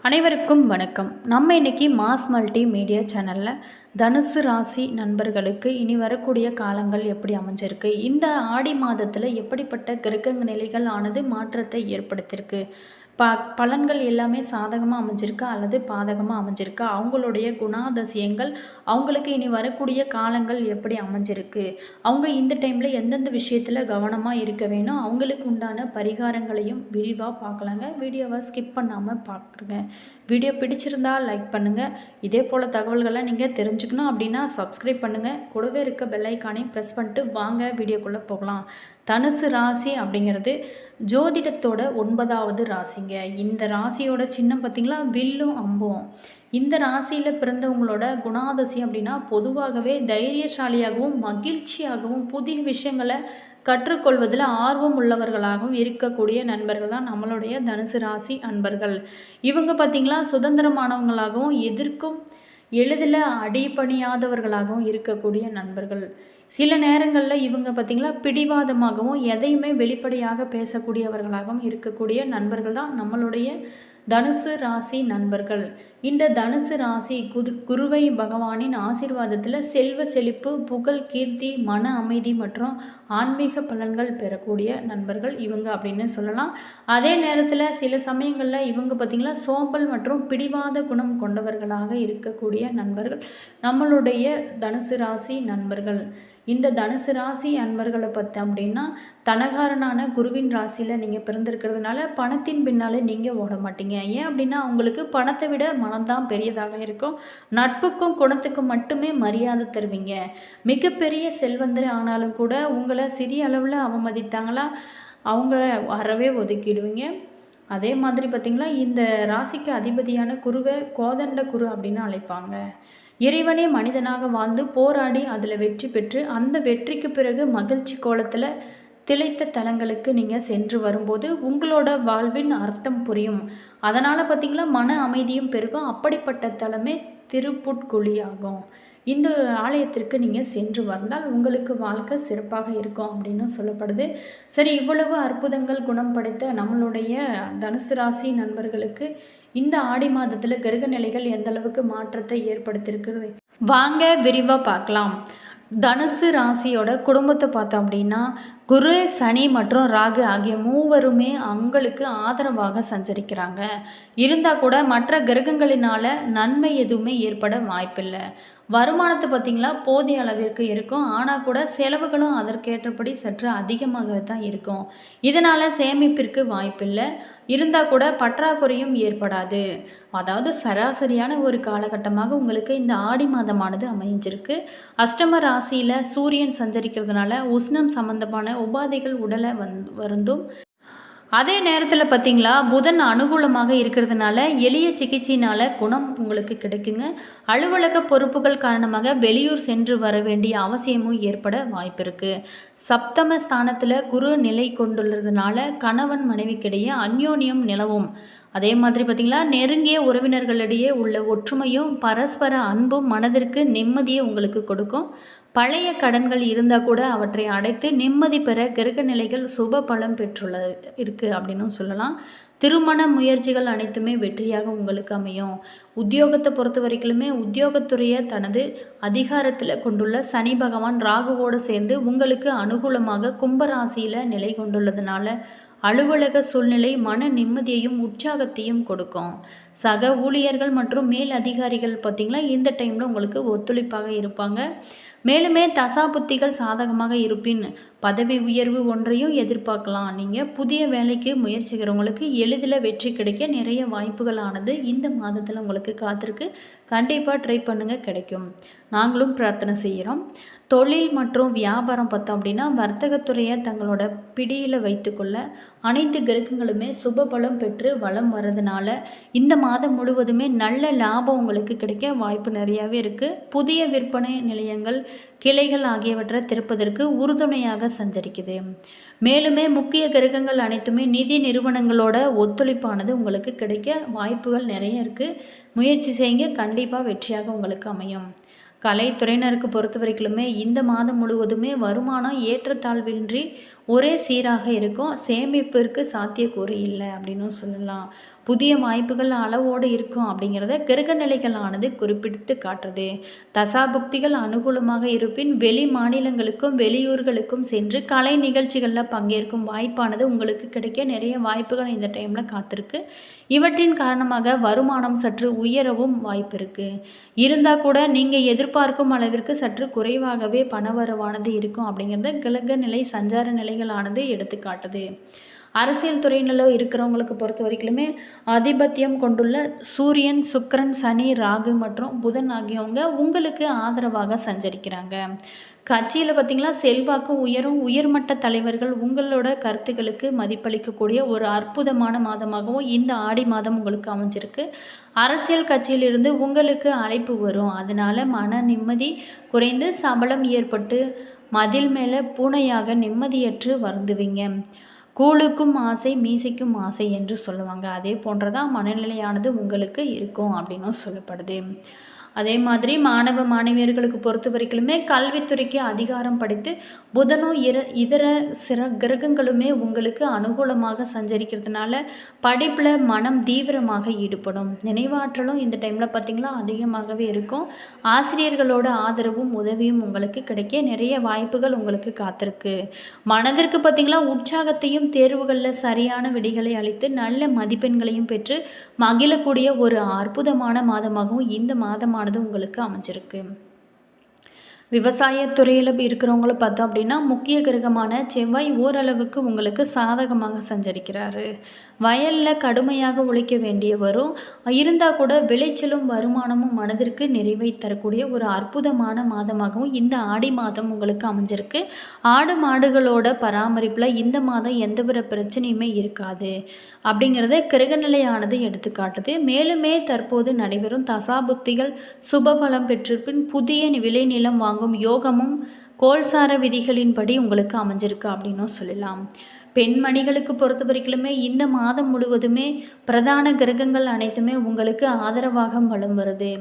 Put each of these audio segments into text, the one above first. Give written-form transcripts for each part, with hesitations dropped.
அனைவருக்கும் வணக்கம். நம்ம இன்னைக்கு மாஸ் மல்டி மீடியா சேனலில் தனுசு ராசி நண்பர்களுக்கு இனி வரக்கூடிய காலங்கள் எப்படி அமைஞ்சிருக்கு, இந்த ஆடி மாதத்தில் எப்படிப்பட்ட கிரக நிலைகள் ஆனது மாற்றத்தை ஏற்படுத்தியிருக்கு, பலன்கள் எல்லாமே சாதகமாக அமைஞ்சிருக்கா அல்லது பாதகமாக அமைஞ்சிருக்கா, அவங்களுடைய குணாதிசயங்கள், அவங்களுக்கு இனி வரக்கூடிய காலங்கள் எப்படி அமைஞ்சிருக்கு, அவங்க இந்த டைமில் எந்தெந்த விஷயத்தில் கவனமாக இருக்க வேணும், அவங்களுக்கு உண்டான பரிகாரங்களையும் விரிவாக பார்க்கலாங்க. வீடியோவை ஸ்கிப் பண்ணாமல் பார்க்குறேங்க. வீடியோ பிடிச்சிருந்தா லைக் பண்ணுங்கள். இதே போல் தகவல்களை நீங்கள் தெரிஞ்சுக்கணும் அப்படின்னா சப்ஸ்கிரைப் பண்ணுங்கள். கூடவே இருக்க பெல்லைக்கானையும் ப்ரெஸ் பண்ணிட்டு வாங்க வீடியோக்குள்ளே போகலாம். தனுசு ராசி அப்படிங்கிறது ஜோதிடத்தோட 9வது ராசிங்க. இந்த ராசியோட சின்னம் பார்த்திங்களா, வில்லும் அம்பும். இந்த ராசியில் பிறந்தவங்களோட குணாதிசயம் அப்படின்னா பொதுவாகவே தைரியசாலியாகவும் மகிழ்ச்சியாகவும் புதிய விஷயங்களை கற்றுக்கொள்வதில் ஆர்வம் உள்ளவர்களாகவும் இருக்கக்கூடிய நண்பர்கள் தான் நம்மளுடைய தனுசு ராசி அன்பர்கள். இவங்க பார்த்திங்களா சுதந்திரமானவங்களாகவும் எதிர்க்கும் எளிதில் அடிபணியாதவர்களாகவும் இருக்கக்கூடிய நண்பர்கள். சில நேரங்களில் இவங்க பார்த்திங்களா பிடிவாதமாகவும் எதையுமே வெளிப்படையாக பேசக்கூடியவர்களாகவும் இருக்கக்கூடிய நண்பர்கள் தான் நம்மளுடைய தனுசு ராசி நண்பர்கள். இந்த தனுசு ராசி குருவை பகவானின் ஆசீர்வாதத்தில் செல்வ செழிப்பு, புகழ், கீர்த்தி, மன அமைதி மற்றும் ஆன்மீக பலன்கள் பெறக்கூடிய நண்பர்கள் இவங்க அப்படின்னு சொல்லலாம். அதே நேரத்தில் சில சமயங்களில் இவங்க பார்த்திங்களா சோம்பல் மற்றும் பிடிவாத குணம் கொண்டவர்களாக இருக்கக்கூடிய நண்பர்கள் நம்மளுடைய தனுசு ராசி நண்பர்கள். இந்த தனுசு ராசி அன்பர்களை பற்றி அப்படின்னா தனகாரனான குருவின் ராசியில் நீங்கள் பிறந்திருக்கிறதுனால பணத்தின் பின்னால் நீங்கள் ஓட மாட்டீங்க. ஏன் அப்படின்னா அவங்களுக்கு பணத்தை விட மனம்தான் பெரியதாக இருக்கும். நட்புக்கும் குணத்துக்கும் மட்டுமே மரியாதை தருவீங்க. மிகப்பெரிய செல்வந்தர் ஆனாலும் கூட உங்களை சிறிய அளவில் அவமதித்தாங்களா அவங்கள அறவே ஒதுக்கிடுவீங்க. அதே மாதிரி பார்த்திங்களா இந்த ராசிக்கு அதிபதியான குருவை கோதண்ட குரு அப்படின்னு அழைப்பாங்க. இறைவனே மனிதனாக வாழ்ந்து போராடி அதில் வெற்றி பெற்று அந்த வெற்றிக்கு பிறகு மகிழ்ச்சி கோலத்தில் திளைத்த தலங்களுக்கு நீங்கள் சென்று வரும்போது உங்களோட வாழ்வின் அர்த்தம் புரியும். அதனால் பார்த்திங்களா மன அமைதியும் பெருகும். அப்படிப்பட்ட தலமே திருப்புட்குழி ஆகும். இந்த ஆலயத்திற்கு நீங்கள் சென்று வந்தால் உங்களுக்கு வாழ்க்கை சிறப்பாக இருக்கும் அப்படின்னு சொல்லப்படுது. சரி, இவ்வளவு அற்புதங்கள் குணம் படைத்த நம்மளுடைய தனுசு ராசி நண்பர்களுக்கு இந்த ஆடி மாதத்தில் கிரக நிலைகள் எந்த அளவுக்கு மாற்றத்தை ஏற்படுத்தியிருக்கிறது வாங்க விரிவாக பார்க்கலாம். தனுசு ராசியோட குடும்பத்தை பார்த்தோம் அப்படின்னா குரு, சனி மற்றும் ராகு ஆகிய மூவருமே அவங்களுக்கு ஆதரவாக சஞ்சரிக்கிறாங்க. இருந்தால் கூட மற்ற கிரகங்களினால் நன்மை எதுவுமே ஏற்பட வாய்ப்பில்லை. வருமானத்தை பார்த்திங்களா போதிய அளவிற்கு இருக்கும். ஆனால் கூட செலவுகளும் அதற்கேற்றபடி சற்று அதிகமாக தான் இருக்கும். இதனால் சேமிப்பிற்கு வாய்ப்பில்லை. இருந்தால் கூட பற்றாக்குறையும் ஏற்படாது. அதாவது சராசரியான ஒரு காலகட்டமாக உங்களுக்கு இந்த ஆடி மாதமானது அமைஞ்சிருக்கு. அஷ்டம ராசியில் சூரியன் சஞ்சரிக்கிறதுனால உஷ்ணம் சம்பந்தமான உபாதைகள் உடலை வருந்தும். அதே நேரத்தில் பார்த்திங்களா புதன் அனுகூலமாக இருக்கிறதுனால எளிய சிகிச்சையினால் குணம் உங்களுக்கு கிடைக்குங்க. அலுவலக பொறுப்புகள் காரணமாக வெளியூர் சென்று வர வேண்டிய அவசியமும் ஏற்பட வாய்ப்பு இருக்குது. சப்தம ஸ்தானத்தில் குரு நிலை கொண்டுள்ளதுனால கணவன் மனைவிக்கிடையே அந்யோன்யம் நிலவும். அதே மாதிரி பார்த்திங்களா நெருங்கிய உறவினர்களிடையே உள்ள ஒற்றுமையும் பரஸ்பர அன்பும் மனதிற்கு நிம்மதியை உங்களுக்கு கொடுக்கும். பழைய கடன்கள் இருந்தால் கூட அவற்றை அடைத்து நிம்மதி பெற கிரக நிலைகள் சுப பலம் இருக்குது அப்படின்னு சொல்லலாம். திருமண முயற்சிகள் அனைத்துமே வெற்றியாக உங்களுக்கு அமையும். உத்தியோகத்தை பொறுத்த வரைக்குமே உத்தியோகத்துறையை தனது அதிகாரத்தில் கொண்டுள்ள சனி பகவான் ராகுவோடு சேர்ந்து உங்களுக்கு அனுகூலமாக கும்பராசியில் நிலை கொண்டுள்ளதுனால அலுவலக சூழ்நிலை மன நிம்மதியையும் உற்சாகத்தையும் கொடுக்கும். சக ஊழியர்கள் மற்றும் மேல் அதிகாரிகள் பார்த்திங்களா இந்த டைமில் உங்களுக்கு ஒத்துழைப்பாக இருப்பாங்க. மேலுமே தசாபுத்திகள் சாதகமாக இருப்பின் பதவி உயர்வு ஒன்றையும் எதிர்பார்க்கலாம். நீங்கள் புதிய வேலைக்கு முயற்சிக்கிறவங்களுக்கு எளிதில் வெற்றி கிடைக்க நிறைய வாய்ப்புகளானது இந்த மாதத்தில் உங்களுக்கு காத்திருக்கு. கண்டிப்பாக ட்ரை பண்ணுங்கள், கிடைக்கும். நாங்களும் பிரார்த்தனை செய்கிறோம். தொழில் மற்றும் வியாபாரம் பார்த்தோம் அப்படின்னா வர்த்தகத்துறையை தங்களோட பிடியில் வைத்துக்கொள்ள அனைத்து கிரகங்களுமே சுபபலம் பெற்று வளம் வர்றதுனால இந்த மாதம் முழுவதுமே நல்ல லாபம் உங்களுக்கு கிடைக்க வாய்ப்பு நிறையாவே இருக்குது. புதிய விற்பனை நிலையங்கள், கிளைகள் ஆகியவற்றை திறப்பதற்கு உறுதுணையாக சஞ்சரிக்குது. மேலுமே முக்கிய கிரகங்கள் அனைத்துமே நிதி நிறுவனங்களோட ஒத்துழைப்பானது உங்களுக்கு கிடைக்க வாய்ப்புகள் நிறைய இருக்குது. முயற்சி செய்யுங்க, கண்டிப்பாக வெற்றியாக உங்களுக்கு அமையும். கலைத்துறையினருக்கு பொறுத்த வரைக்குமே இந்த மாதம் முழுவதுமே வருமானம் ஏற்றத்தாழ்வின்றி ஒரே சீராக இருக்கும். சேமிப்பிற்கு சாத்தியக்கூறு இல்லை அப்படின்னும் சொல்லலாம். புதிய வாய்ப்புகள் அளவோடு இருக்கும் அப்படிங்கிறத கிரக நிலைகளானது குறிப்பிட்டு காட்டுறது. தசாபுக்திகள் அனுகூலமாக இருப்பின் வெளி மாநிலங்களுக்கும் வெளியூர்களுக்கும் சென்று கலை நிகழ்ச்சிகளில் பங்கேற்கும் வாய்ப்பானது உங்களுக்கு கிடைக்க நிறைய வாய்ப்புகள் இந்த டைமில் காத்திருக்கு. இவற்றின் காரணமாக வருமானம் சற்று உயரவும் வாய்ப்பு இருக்குது. இருந்தால் கூட நீங்கள் எதிர்பார்க்கும் அளவிற்கு சற்று குறைவாகவே பணவரவானது இருக்கும் அப்படிங்கிறத கிரக நிலை சஞ்சார நிலைகளானது எடுத்து காட்டுது. அரசியல் துறையில இருக்கிறவங்களுக்கு பொறுத்த வரைக்குமே ஆதிபத்தியம் கொண்டுள்ள சூரியன், சுக்கிரன், சனி, ராகு மற்றும் புதன் ஆகியவங்க உங்களுக்கு ஆதரவாக சஞ்சரிக்கிறாங்க. கட்சியில் பார்த்திங்கன்னா செல்வாக்கு உயரும். உயர்மட்ட தலைவர்கள் உங்களோட கருத்துக்களுக்கு மதிப்பளிக்கக்கூடிய ஒரு அற்புதமான மாதமாகவும் இந்த ஆடி மாதம் உங்களுக்கு அமைஞ்சிருக்கு. அரசியல் கட்சியிலிருந்து உங்களுக்கு அழைப்பு வரும். அதனால் மன நிம்மதி குறைந்து சபலம் ஏற்பட்டு மதில் மேலே பூனையாக நிம்மதியற்று வருந்துவீங்க. கூழுக்கும் ஆசை மீசைக்கும் ஆசை என்று சொல்லுவாங்க. அதே போன்றதான் மனநிலையானது உங்களுக்கு இருக்கும் அப்படின்னும் சொல்லப்படுது. அதே மாதிரி மாணவ மாணவியர்களுக்கு பொறுத்த வரைக்குமே கல்வித்துறைக்கு அதிகாரம் படைத்து புதனும் இதர கிரகங்களுமே உங்களுக்கு அனுகூலமாக சஞ்சரிக்கிறதுனால படிப்பில் மனம் தீவிரமாக ஈடுபடும். நினைவாற்றலும் இந்த டைமில் பார்த்திங்களா அதிகமாகவே இருக்கும். ஆசிரியர்களோட ஆதரவும் உதவியும் உங்களுக்கு கிடைக்க நிறைய வாய்ப்புகள் உங்களுக்கு காத்திருக்கு. மனதிற்கு பார்த்திங்களா உற்சாகத்தையும் தேர்வுகளில் சரியான விடைகளை அளித்து நல்ல மதிப்பெண்களையும் பெற்று மகிழக்கூடிய ஒரு அற்புதமான மாதமாகவும் இந்த மாதமானது உங்களுக்கு அமைஞ்சிருக்கு. விவசாயத்துறையில் இருக்கிறவங்கள பார்த்தோம் அப்படின்னா முக்கிய கிரகமான செவ்வாய் ஓரளவுக்கு உங்களுக்கு சாதகமாக சஞ்சரிக்கிறாரு. வயலில் கடுமையாக உழைக்க வேண்டிய வரும். இருந்தால் கூட விளைச்சலும் வருமானமும் மனதிற்கு நிறைவை தரக்கூடிய ஒரு அற்புதமான மாதமாகவும் இந்த ஆடி மாதம் உங்களுக்கு அமைஞ்சிருக்கு. ஆடு மாடுகளோட பராமரிப்பில் இந்த மாதம் எந்தவித பிரச்சனையுமே இருக்காது அப்படிங்கிறத கிரகநிலையானது எடுத்து காட்டுது. மேலுமே தற்போது நடைபெறும் தசாபுக்திகள் சுபபலம் பெற்றிருப்பின் புதிய விளைநிலம் வாங்கும் யோகமும் கோல்சார விதிகளின்படி உங்களுக்கு அமைஞ்சிருக்கு அப்படின்னும் சொல்லலாம். பெண்மணிகளுக்கு பொறுத்த வரைக்குமே இந்த மாதம் முழுவதுமே பிரதான கிரகங்கள் அனைத்துமே உங்களுக்கு ஆதரவாக வலம் வருது.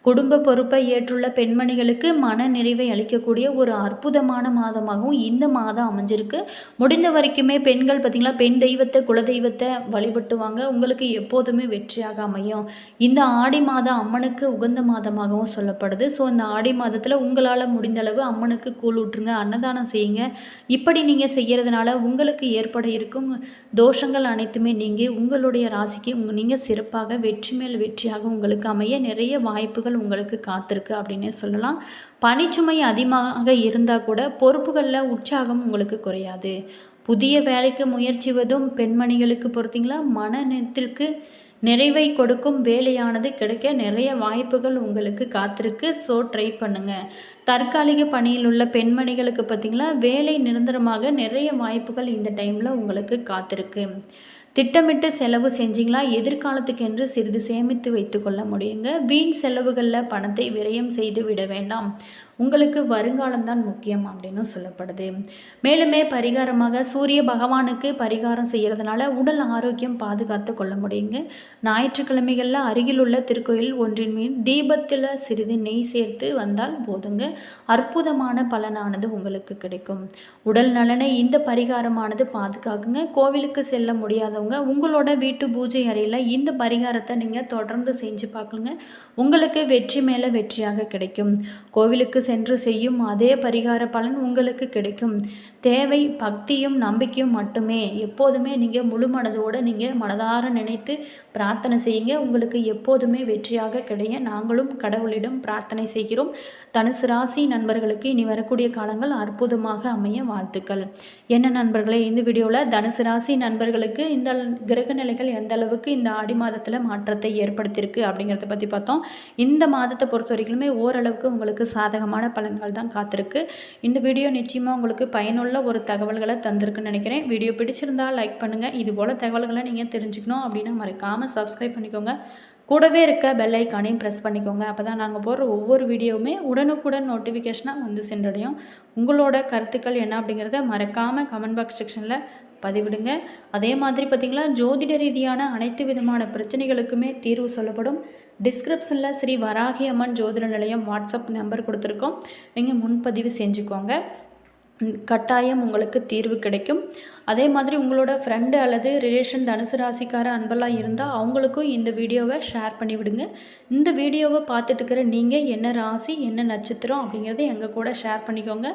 குடும்ப பொறுப்பை ஏற்றுள்ள பெண்மணிகளுக்கு மன நிறைவை அளிக்கக்கூடிய ஒரு அற்புதமான மாதமாகவும் இந்த மாதம் அமைஞ்சிருக்கு. முடிந்த வரைக்குமே பெண்கள் பார்த்திங்களா பெண் தெய்வத்தை குலதெய்வத்தை வழிபட்டுவாங்க. உங்களுக்கு எப்போதுமே வெற்றியாக அமையும். இந்த ஆடி மாதம் அம்மனுக்கு உகந்த மாதமாகவும் சொல்லப்படுது. ஸோ இந்த ஆடி மாதத்தில் உங்களால் முடிந்தளவு அம்மனுக்கு கூழ் ஊற்றுங்க, அன்னதானம் செய்யுங்க. இப்படி நீங்கள் செய்கிறதுனால உங்களுக்கு ஏற்பட இருக்கும் தோஷங்கள் அனைத்துமே நீங்கி உங்களுடைய ராசிக்கு நீங்கள் சிறப்பாக வெற்றி மேல் வெற்றியாக உங்களுக்கு அமைய நிறைய வாய்ப்புகள் உங்களுக்கு காத்திருக்கு அப்படின்னே சொல்லலாம். பணிச்சுமை அதிகமாக இருந்தால் கூட பொறுப்புகளில் உற்சாகம் உங்களுக்கு குறையாது. புதிய வேலைக்கு முயற்சிவதும் பெண்மணிகளுக்கு பொறுத்தீங்களா மனத்திற்கு நிறைவை கொடுக்கும் வேலையானது கிடைக்க நிறைய வாய்ப்புகள் உங்களுக்கு காத்திருக்கு. ஸோ ட்ரை பண்ணுங்கள். தற்காலிக பணியில் உள்ள பெண்மணிகளுக்கு பார்த்திங்களா வேலை நிரந்தரமாக நிறைய வாய்ப்புகள் இந்த டைமில் உங்களுக்கு காத்திருக்கு. திட்டமிட்டு செலவு செஞ்சிங்களா எதிர்காலத்துக்கென்று சிறிது சேமித்து வைத்து கொள்ள முடியுங்க. வீண் செலவுகளில் பணத்தை விரயம் செய்து விட வேண்டாம். உங்களுக்கு வருங்காலம்தான் முக்கியம் அப்படின்னு சொல்லப்படுது. மேலுமே பரிகாரமாக சூரிய பகவானுக்கு பரிகாரம் செய்கிறதுனால உடல் ஆரோக்கியம் பாதுகாத்து கொள்ள முடியுங்க. ஞாயிற்றுக்கிழமைகளில் அருகில் உள்ள திருக்கோயில் ஒன்றின் மீது தீபத்தில் சிறிது நெய் சேர்த்து வந்தால் போதுங்க. அற்புதமான பலனானது உங்களுக்கு கிடைக்கும். உடல் நலனை இந்த பரிகாரமானது பாதுகாக்குங்க. கோவிலுக்கு செல்ல முடியாதவங்க உங்களோட வீட்டு பூஜை அறையில் இந்த பரிகாரத்தை நீங்கள் தொடர்ந்து செஞ்சு பார்க்கலுங்க. உங்களுக்கு வெற்றி மேலே வெற்றியாக கிடைக்கும். கோவிலுக்கு சென்று செய்யும் அதே பரிகார பலன் உங்களுக்கு கிடைக்கும். தேவை பக்தியும் நம்பிக்கையும் மட்டுமே. எப்போதுமே நீங்கள் முழு மனதோடு நீங்கள் மனதார நினைத்து பிரார்த்தனை செய்யுங்க. உங்களுக்கு எப்போதுமே வெற்றியாக கிடைக்க நாங்களும் கடவுளிடம் பிரார்த்தனை செய்கிறோம். தனுசு ராசி நண்பர்களுக்கு இனி வரக்கூடிய காலங்கள் அற்புதமாக அமைய வாழ்த்துக்கள். என்ன நண்பர்களே, இந்த வீடியோவில் தனுசு ராசி நண்பர்களுக்கு இந்த கிரக நிலைகள் எந்த அளவுக்கு இந்த ஆடி மாதத்தில் மாற்றத்தை ஏற்படுத்தியிருக்கு அப்படிங்கிறத பற்றி பார்த்தோம். இந்த மாதத்தை பொறுத்த வரைக்குமே ஓரளவுக்கு உங்களுக்கு சாதகமான பலன்கள் தான் காத்திருக்கு. இந்த வீடியோ நிச்சயமாக உங்களுக்கு பயனுள்ள ஒரு தகவல்களை தந்திருக்குன்னு நினைக்கிறேன். வீடியோ பிடிச்சிருந்தால் லைக் பண்ணுங்கள். இது போல் தகவல்களை நீங்கள் தெரிஞ்சுக்கணும் அப்படின்னா மறக்காமல் சப்ஸ்கிரைப் பண்ணிக்கோங்க. கூடவே இருக்க பெல் ஐக்கானையும் ப்ரெஸ் பண்ணிக்கோங்க. அப்போ தான் நாங்கள் போடுற ஒவ்வொரு வீடியோவுமே உடனுக்குடன் நோட்டிஃபிகேஷனாக வந்து சென்றடையும். உங்களோட கருத்துக்கள் என்ன அப்படிங்கிறத மறக்காமல் கமெண்ட் பாக்ஸ் செக்ஷனில் பதிவிடுங்க. அதே மாதிரி பார்த்திங்களா ஜோதிட ரீதியான அனைத்து விதமான பிரச்சனைகளுக்குமே தீர்வு சொல்லப்படும். டிஸ்கிரிப்ஷனில் ஸ்ரீ வராகி அம்மன் ஜோதிட நிலையம் வாட்ஸ்அப் நம்பர் கொடுத்துருக்கோம். நீங்கள் முன்பதிவு செஞ்சுக்கோங்க. கட்டாயம் உங்களுக்கு தீர்வு கிடைக்கும். அதே மாதிரி உங்களோட ஃப்ரெண்டு அல்லது ரிலேஷன் தனுசு ராசிக்கார அன்பெல்லாம் இருந்தால் அவங்களுக்கும் இந்த வீடியோவை ஷேர் பண்ணி விடுங்க. இந்த வீடியோவை பார்த்துட்டு இருக்கிற நீங்கள் என்ன ராசி, என்ன நட்சத்திரம் அப்படிங்கிறத எங்கள் கூட ஷேர் பண்ணிக்கோங்க.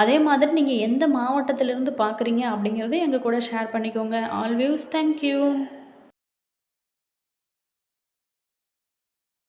அதே மாதிரி நீங்கள் எந்த மாவட்டத்திலேருந்து பார்க்குறீங்க அப்படிங்கிறத எங்கள் கூட ஷேர் பண்ணிக்கோங்க. All views thank you.